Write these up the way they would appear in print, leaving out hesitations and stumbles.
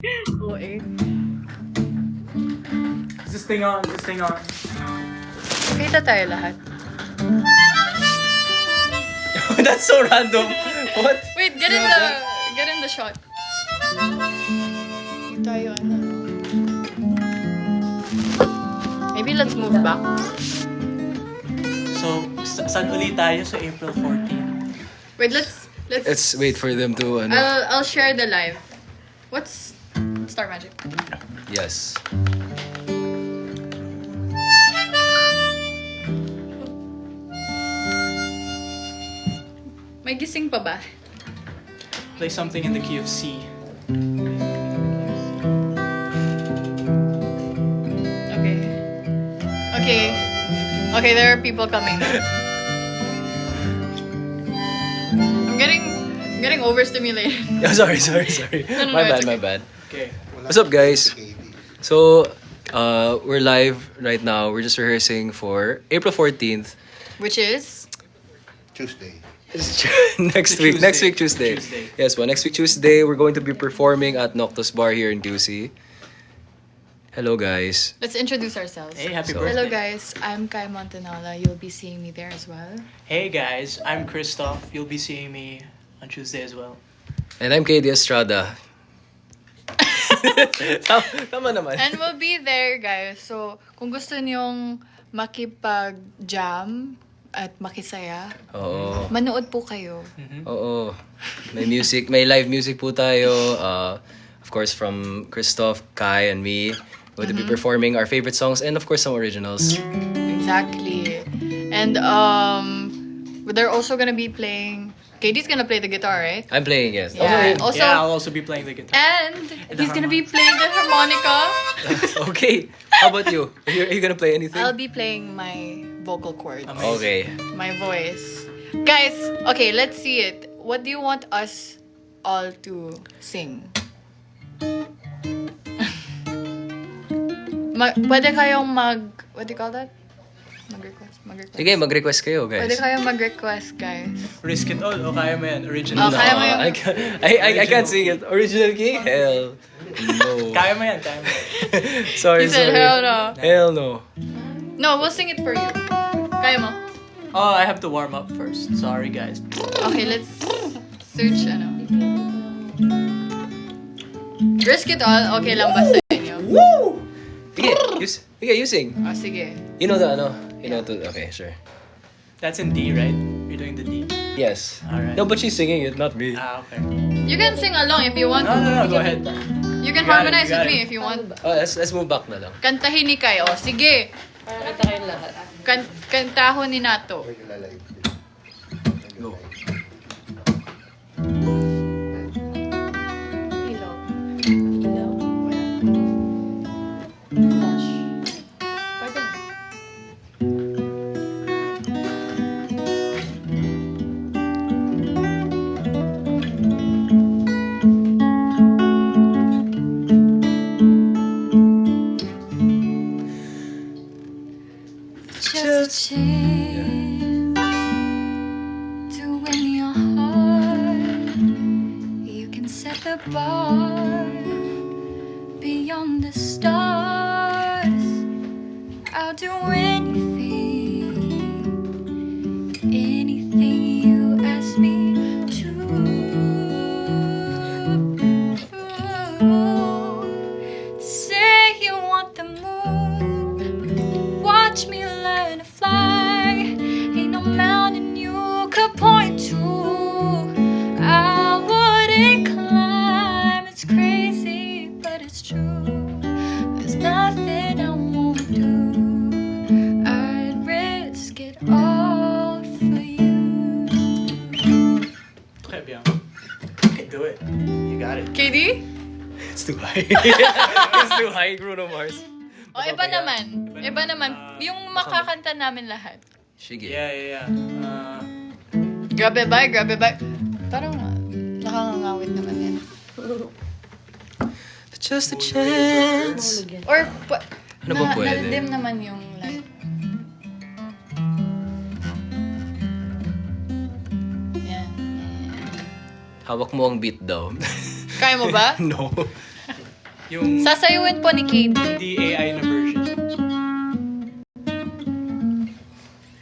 Oo eh. Is this thing on? Is this thing on? Kita tayo lahat. That's so random. What? Wait, get in the shot. Hindi tayo ano. Maybe let's move back. So, saan ulit tayo sa April 14? Wait, let's Let's wait for them to ano. I'll share the live. What's Star Magic? Yes. May gising pa ba? Play something in the key of C. Okay, there are people coming now. I'm getting overstimulated. Oh, sorry. No, my it's bad. Okay. What's up, guys? So, we're live right now. We're just rehearsing for April 14th. Which is? Tuesday. Next week, Tuesday. Tuesday. Yes, well, next week, Tuesday, we're going to be performing at Noctus Bar here in QC. Hello, guys. Let's introduce ourselves. Hey, happy So- birthday. Hello guys, I'm Kai Montanala. You'll be seeing me there as well. Hey guys, I'm Christoph. You'll be seeing me on Tuesday as well. And I'm KD Estrada. Tama naman. And we'll be there guys. So, kung gusto niyong makipag-jam at makisaya, Oo. manood po kayo. Oo. May music, may live music po tayo. Of course, from Christoph, Kai, and me. We're going to be performing our favorite songs and, of course, some originals. Exactly. And they're also gonna be playing. KD's gonna play the guitar, right? I'm playing, yes. Yeah. Also, Yeah, I'll also be playing the guitar. and he's gonna be playing the harmonica. Okay. How about you? Are you gonna play anything? I'll be playing my vocal cords. Okay. My voice. Guys, okay, let's see it. What do you want us all to sing? Pwede kayong what do you call that? Mag-request. Sige, mag-request kayo, Pwede guys. kayong mag-request, guys. Risk it all o kaya mo yan? Original. Oh, kaya mo yun. I can't sing it. Original key? Hell no. Kaya mo yan, kaya mo. Sorry, He said, sorry. hell no. Hell no. No, we'll sing it for you. Kaya mo? Oh, I have to warm up first. Sorry guys. Okay, let's search, Risk it all, okay lang ba sa inyo? Woo! Sige, you sing. Oh, sige. You know the ano? You know to, okay, sure. That's in D, right? You're doing the D. Yes. Alright. No, but she's singing it, not me. Ah, okay. You can sing along if you want No, to. go ahead. You can You got it, harmonize you got with me it. if you want. Oh, let's move back na lang. Kantahin ni Kai. Oh, sige. Kantahon ni Nato. Go. Just a chance to win your heart. You can set the bar beyond the stars. I'll do anything you ask me to. Say you want the moon, watch me learn to fly. Ain't no mountain you could point to I wouldn't climb. It's crazy, but it's true. There's nothing I won't do. I'd risk it all for you. Okay, Bianca. You can do it. You got it. KD? It's too high. It's too high, Bruno Mars. O, iba naman. Iba naman. Yung makakanta namin lahat. Sige. Yeah. Grabe ba? Parang nakangangawit naman yan. Just a chance. Or, Ano ba pwede? Naldim naman yung like. Yan. Hawak mo ang beat daw. Kaya mo ba? No. Yung Sasayawin po ni KD. hindi AI na version.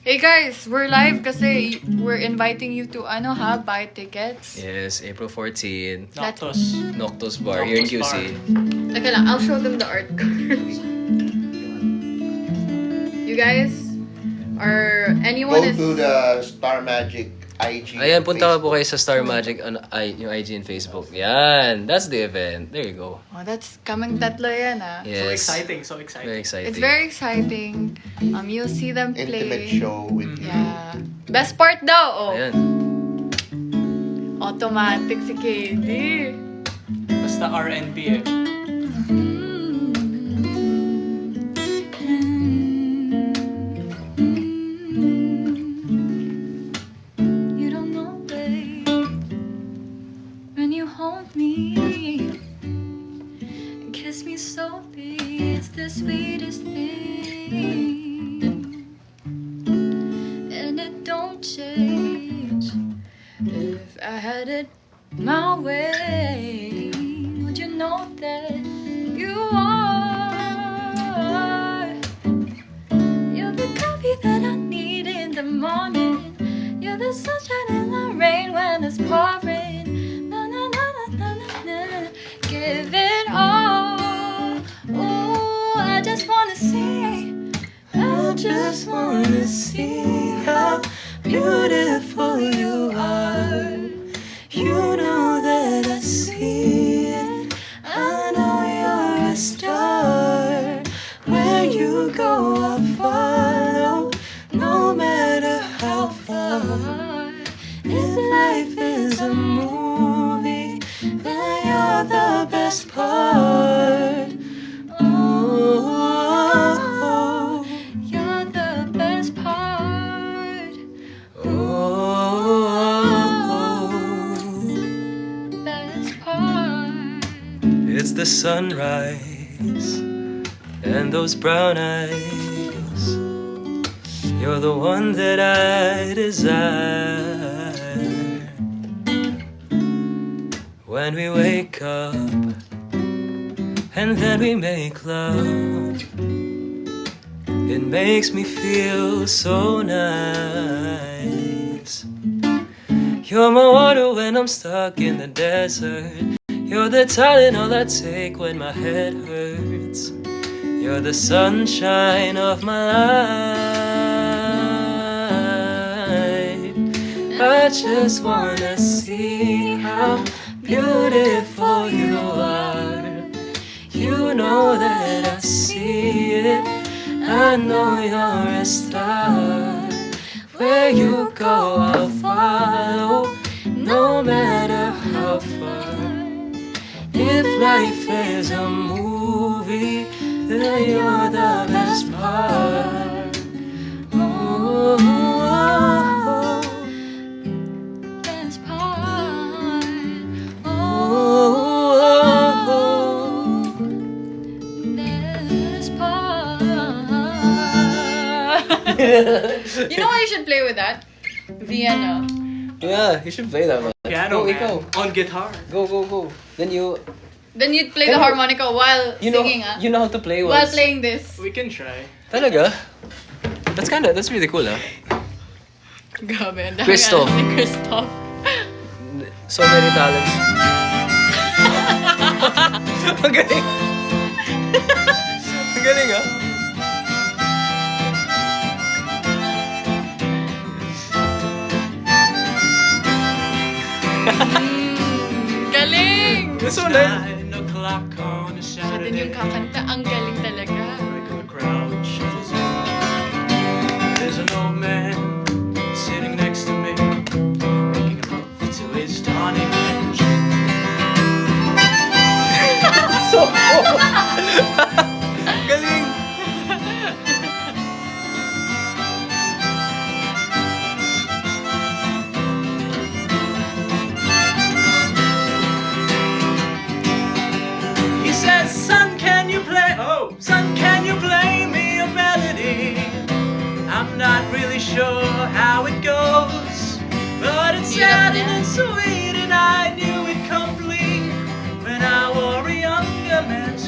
Hey guys, we're live kasi we're inviting you to buy tickets. Yes, April 14. Noctus. Noctus Bar here in Noctus QC. Teka lang, I'll show them the art card. You guys, or Go anyone is... to the Star Magic IG. Ayan, punta ka po Facebook. kayo sa Star Magic yung IG and Facebook. Yan, that's the event. There you go. Oh, that's kaming tatlo yan So Yes. exciting, so exciting. Very exciting. It's very exciting. You'll see them play. Intimate show with you. Yeah. Best part daw, oh. Ayan. Automatic si KD. Basta R&B eh. You don't know, babe, when you hold me, kiss me softly, it's the sweetest thing, and it don't change. If I had it my way, would you know that you are? You're the coffee that I need in the morning. You're the sunshine in the rain when it's pouring. Na na na na na na na. Give it all. Oh, I just wanna see. I just wanna see how beautiful you are. You know that I see it. I know you're a star. Where you go, I'll follow. No matter how far. If life is a movie, then you're the best part. Oh, you're the best part. Oh, Best part. it's the sunrise and those brown eyes. You're the one that I desire. When we wake up and then we make love, it makes me feel so nice. You're my water when I'm stuck in the desert. You're the Tylenol I take when my head hurts. You're the sunshine of my life. I just wanna see how beautiful you are. You know that I see it. I know you're a star. Where you go, I'll follow. No matter how far. If life is a movie, then you're the best part. Oh, Best part. oh, Best part. You know what you should play with that? Vienna. Yeah, you should play that one. Piano, Go, man. ikaw. On guitar. Go. Then Then you'd play the harmonica while you know, singing, you know how to play while once. playing this. We can try. Talaga? That's really cool, huh? Grabe, ang dami Christoph. alam ni Christoph. So many talents. Ang galing. Ang galing, ah. Galing! That's so nice. 9 o'clock on a Siya din Saturday. yung kakanta. Ang galing talaga. Regular crowd shuffles in. There's an old man sitting next to me, making a love to his tonic and gin. So cool. Galing. He says, "Son, can you play? Oh, son, can you play me a melody? I'm not really sure how it goes, but it's sad and it's sweet, and I knew it complete when I wore a younger man's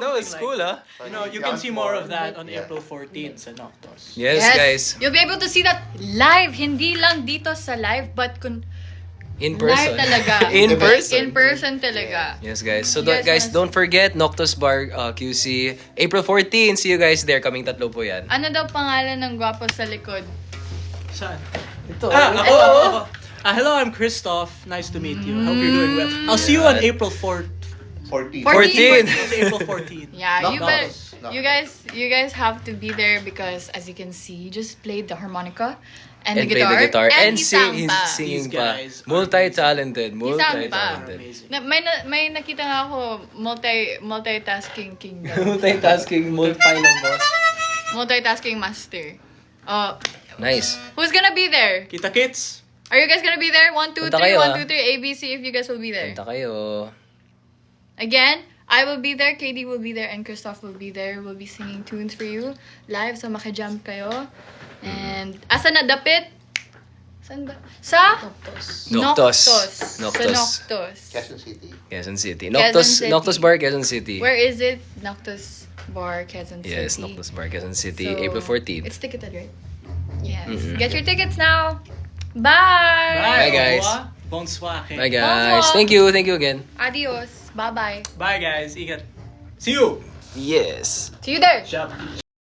that was Something cool, like- huh? You know, you can see more of that on Yeah. April 14th sa Noctos. Yes, guys. You'll be able to see that live. Hindi lang dito sa live, but In person. live talaga. In Like, person. In person talaga. Yes, guys. So, Yes, guys, yes. don't forget, Noctus Bar QC, April 14. See you guys there. Kaming tatlo po yan. Ano daw pangalan ng gwapo sa likod? Saan? Ito. Ako. Hello, I'm Christoph. Nice to meet you. Hope you're doing well. I'll see you on April 4th. 14. 14. April 14th. Yeah, Knock you better, knock. you guys have to be there because as you can see, he just played the harmonica and, And the play guitar, the guitar. And he sang he's pa. singing These pa. guys are Multi-talented. He sang pa. Multi-talented. Amazing. May nakita nga ako multitasking king daw. Multitasking, multi ng boss. Multitasking master. Nice. Who's gonna be there? Kita kits. Are you guys gonna be there? 1, 2, 3, Punta kayo, 1, 2, 3, ABC if you guys will be there. Punta kayo. Again, I will be there, KD will be there, and Christoph will be there. We'll be singing tunes for you live, so makajump kayo. And, asa na dapit? Saan ba? Sa? Noctos. Noctos. Noctos. Sa Noctos. Quezon City. Quezon City. Quezon City. Noctos Bar, Quezon City. Where is it? Noctos Bar, Quezon City. Yes, Noctos Bar, Quezon City. So, April 14th. It's ticketed, right? Yes. Mhm. Get your tickets now. Bye! Bye, guys. Au revoir. Bonsoir. Bye, guys. Bonsoir. Thank you. Thank you again. Adios. Bye-bye. Bye, guys. Ingat. See you. Yes. See you there. Ciao.